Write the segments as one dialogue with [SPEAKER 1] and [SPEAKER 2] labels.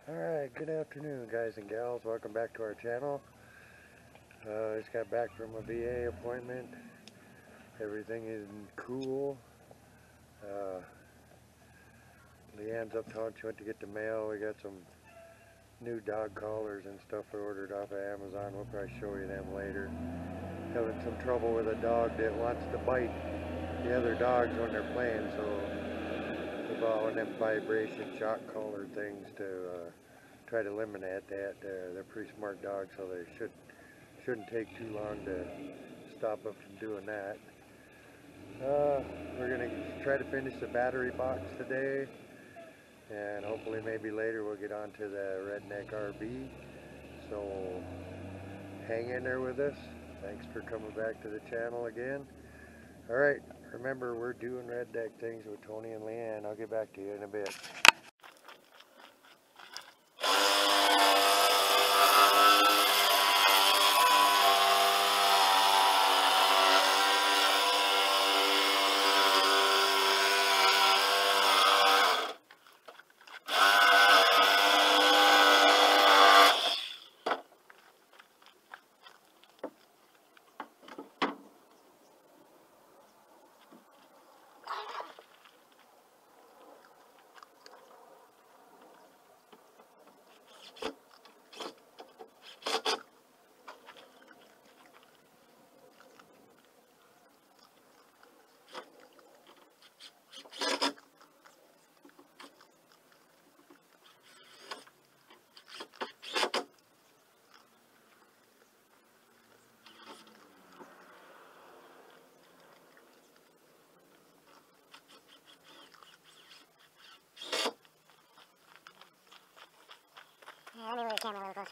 [SPEAKER 1] Alright, good afternoon guys and gals. Welcome back to our channel. Just got back from a VA appointment. Everything is cool. Leanne's uptown. She went to get the mail. We got some new dog collars and stuff I ordered off of Amazon. We'll probably show you them later. Having some trouble with a dog that wants to bite the other dogs when they're playing, so we bought one of them vibration shock collar things to try to eliminate that. They're pretty smart dogs, so they shouldn't take too long to stop them from doing that. We're going to try to finish the battery box today, and hopefully maybe later we'll get on to the Redneck RB. So hang in there with us. Thanks for coming back to the channel again. Alright, remember we're doing redneck things with Tony and Leanne. I'll get back to you in a bit.
[SPEAKER 2] Let me move the camera a little closer.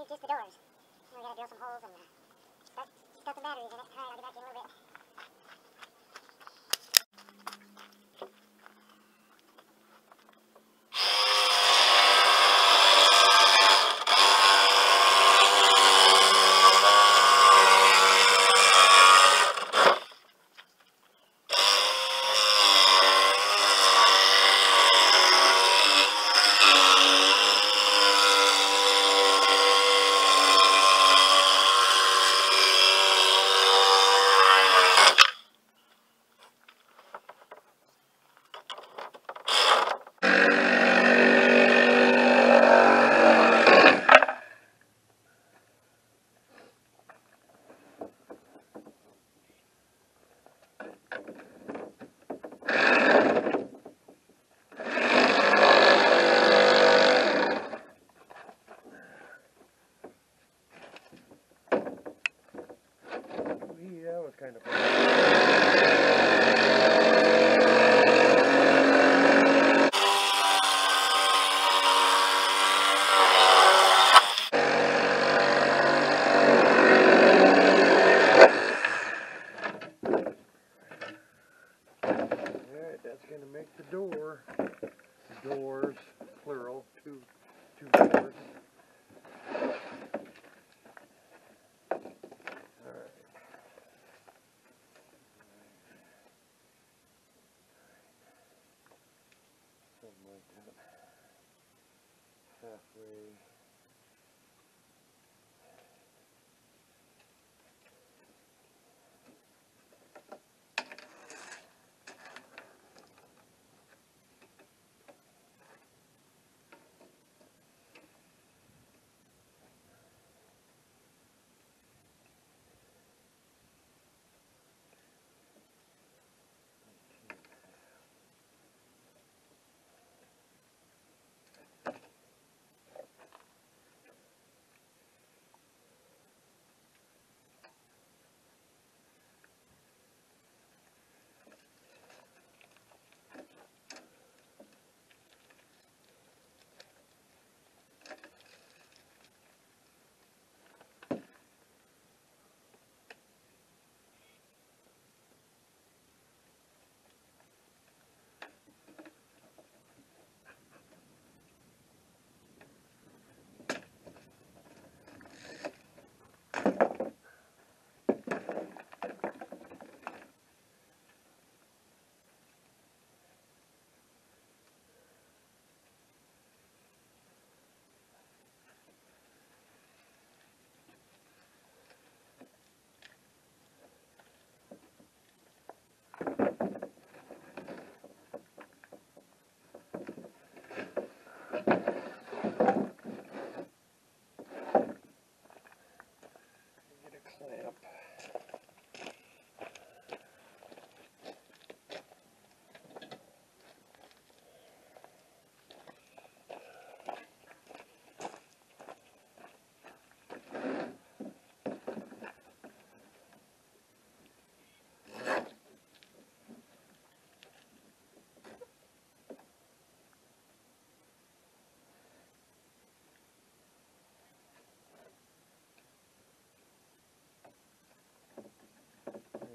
[SPEAKER 2] Just the doors. So we gotta drill some holes and stuff the batteries in it. Alright, I'll get back to you in a little bit.
[SPEAKER 1] was kind of fun. Alright, that's going to make the door. Doors, plural, two doors. Alright. Something like that. Halfway. Get a clamp.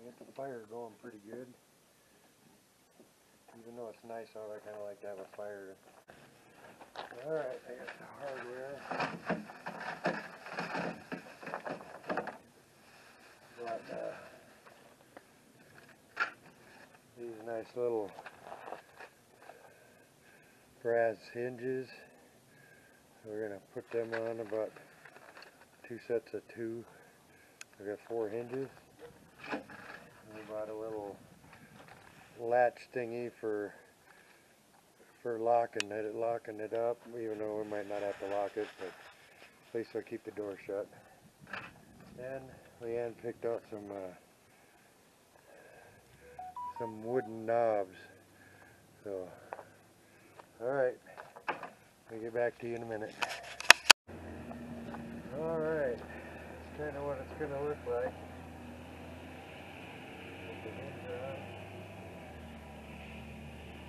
[SPEAKER 1] Get the fire going pretty good. Even though it's nice out, I kind of like to have a fire. Alright, I got the hardware. Got these nice little brass hinges. We're going to put them on about 2 sets of 2. I got 4 hinges. And we bought a little latch thingy for locking it up, even though we might not have to lock it, but at least we'll keep the door shut. And Leanne picked out some wooden knobs. So, alright, I'll get back to you in a minute. Alright, that's kind of what it's going to look like. Put the hinge on.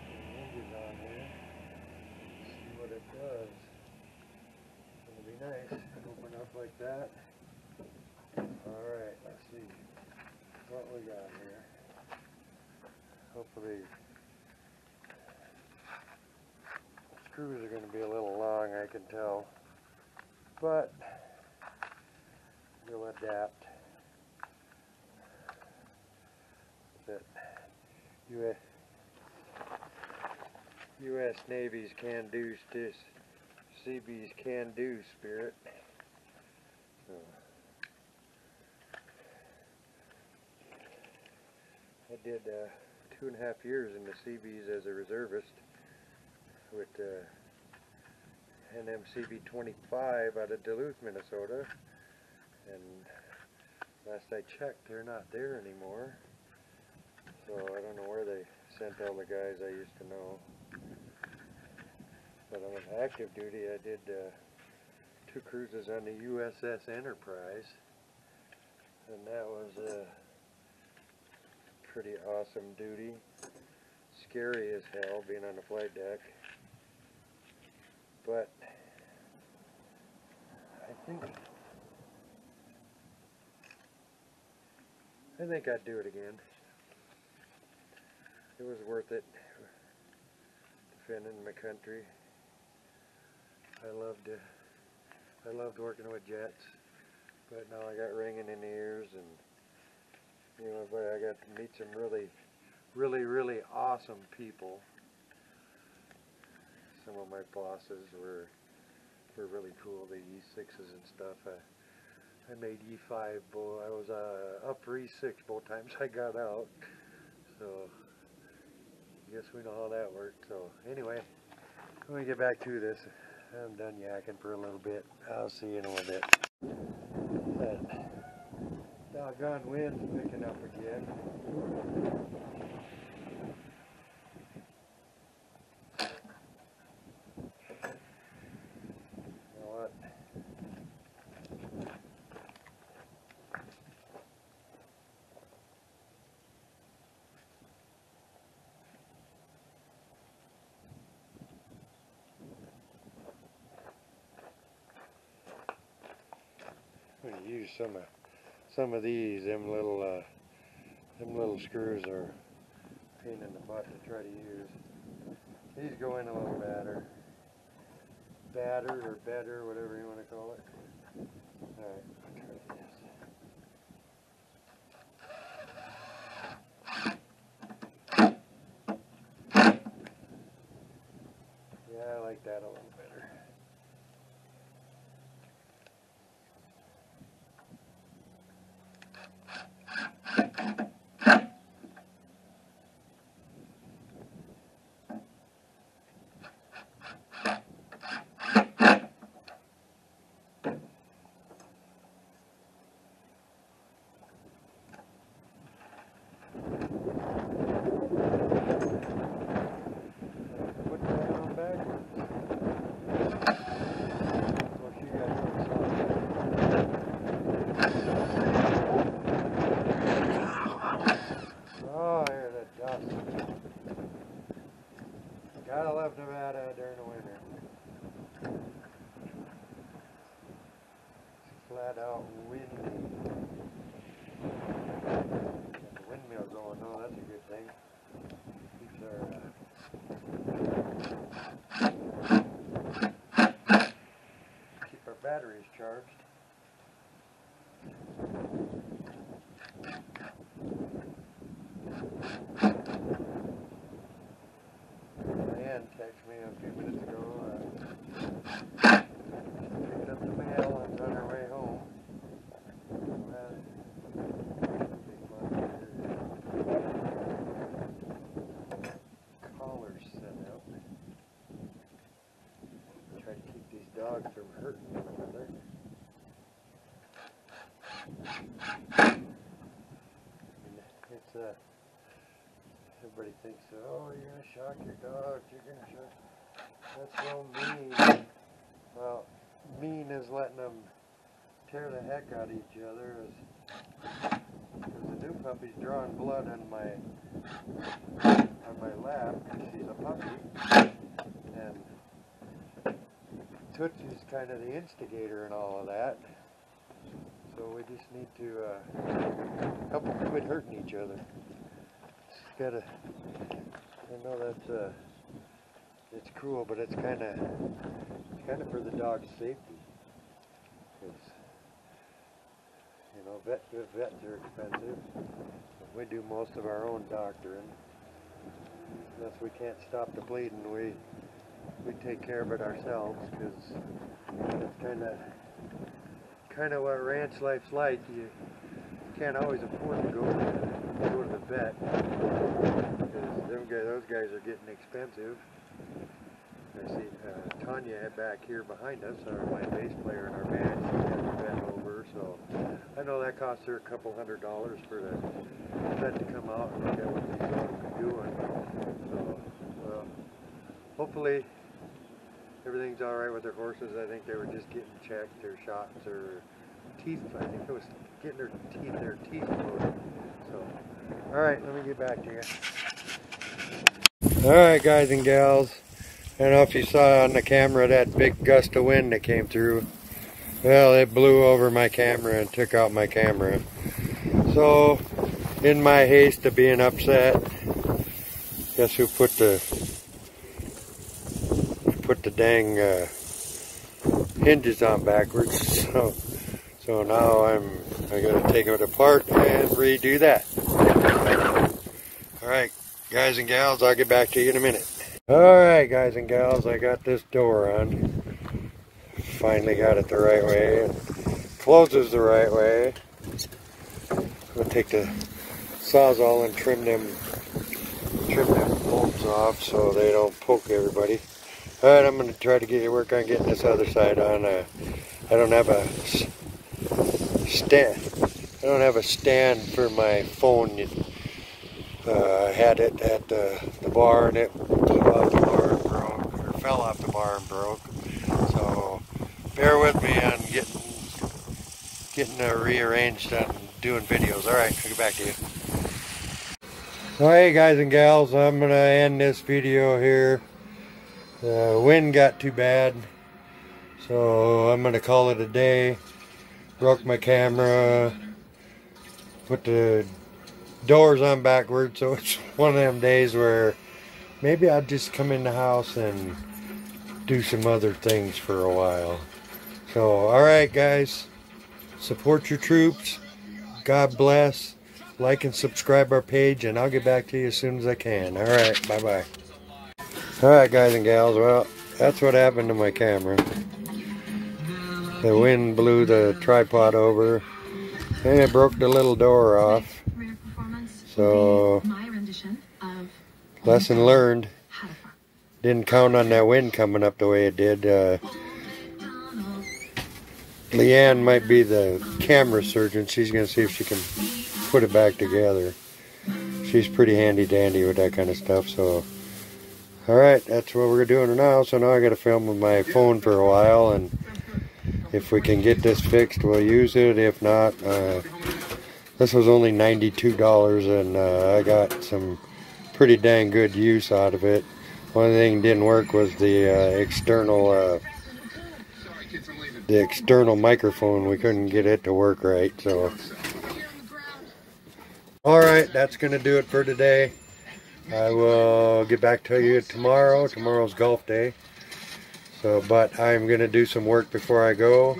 [SPEAKER 1] The hinges on here. See what it does. It's going to be nice. Open up like that. Alright, let's see what we got here. Hopefully screws are going to be a little long, I can tell, but we'll adapt. That U.S. Navy's can-do, Seabees can-do spirit. So, I did 2.5 years in the Seabees as a reservist with NMCB-25 out of Duluth, Minnesota, and last I checked, they're not there anymore. So I don't know where they sent all the guys I used to know. But on active duty, I did 2 cruises on the USS Enterprise, and that was pretty awesome duty. Scary as hell being on the flight deck. But I think I'd do it again. It was worth it, defending my country. I loved working with jets, but now I got ringing in the ears, and but I got to meet some really awesome people. Some of my bosses were really cool, the E6s and stuff. I made E5, I was up for E6 both times I got out, so I guess we know how that worked. So anyway, let me get back to this. I'm done yakking for a little bit. I'll see you in a little bit. That doggone wind's picking up again. You know what? I'm going to use some of these. Them little screws are a pain in the butt to try to use. These go in a little better, or better, whatever you want to call it. All right, I'll try this. Yeah, I like that a little better. Gotta love Nevada during the winter. It's flat out windy. Got the windmill going, no, that's a good thing. Keep our batteries charged. Texted me a few minutes ago. Picked up the mail and on her way home. Collars set out. Try to keep these dogs from hurting one another. It's everybody thinks, oh, you're going to shock your dogs, you're going to shock. That's so mean. Well, mean is letting them tear the heck out of each other. Because the new puppy's drawing blood on my lap because she's a puppy. And Tootsie's kind of the instigator and all of that. So we just need to help them quit hurting each other. I know that's it's cruel, but it's kind of for the dog's safety. Because vets are expensive. We do most of our own doctoring. Unless we can't stop the bleeding, we take care of it ourselves. Because it's kind of what ranch life's like. You can't always afford to go to the vet because those guys are getting expensive. I see Tanya back here behind us, my bass player in our band. She had the vet over, so I know that costs her a couple $100 for the vet to come out and look at what these dogs are doing. So, well, hopefully everything's all right with their horses. I think they were just getting checked, their shots, or teeth. I think it was getting their teeth loaded. So, alright, let me get back to you. Alright, guys and gals. I don't know if you saw on the camera that big gust of wind that came through. Well, it blew over my camera and took out my camera. So, in my haste of being upset, guess who put the dang hinges on backwards? So now I gotta take it apart and redo that. Alright, guys and gals, I'll get back to you in a minute. Alright, guys and gals, I got this door on. Finally got it the right way. It closes the right way. I'm gonna take the Sawzall and trim them bolts off so they don't poke everybody. Alright, I'm gonna try to work on getting this other side on. I don't have a stand for my phone. I had it at the bar and it flew off the bar and broke, or fell off the bar and broke. So bear with me on getting rearranged and doing videos. Alright, I'll get back to you. Alright, guys and gals, I'm gonna end this video here. The wind got too bad, so I'm gonna call it a day. Broke my camera, put the doors on backwards, so it's one of them days where maybe I'll just come in the house and do some other things for a while. So, alright guys, support your troops. God bless. Like and subscribe our page, and I'll get back to you as soon as I can. Alright, bye-bye. Alright, guys and gals, well, that's what happened to my camera. The wind blew the tripod over, and it broke the little door off. So, lesson learned. Didn't count on that wind coming up the way it did. Leanne might be the camera surgeon. She's going to see if she can put it back together. She's pretty handy dandy with that kind of stuff. So, alright, that's what we're doing now. So now I got to film with my phone for a while, and if we can get this fixed, we'll use it. If not, this was only $92, and I got some pretty dang good use out of it. One thing that didn't work was the external microphone. We couldn't get it to work right. So, alright, that's going to do it for today. I will get back to you tomorrow. Tomorrow's golf day. So, but I'm going to do some work before I go.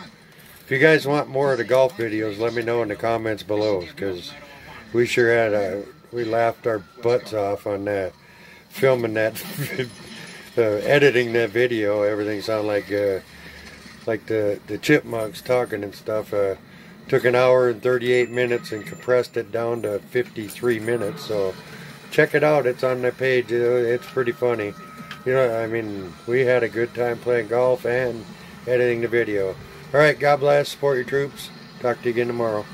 [SPEAKER 1] If you guys want more of the golf videos, let me know in the comments below, because we sure had we laughed our butts off on that, filming that, editing that video. Everything sounded like the chipmunks talking and stuff. Took an hour and 38 minutes and compressed it down to 53 minutes. So check it out. It's on the page. It's pretty funny. You know, I mean, we had a good time playing golf and editing the video. Alright, God bless. Support your troops. Talk to you again tomorrow.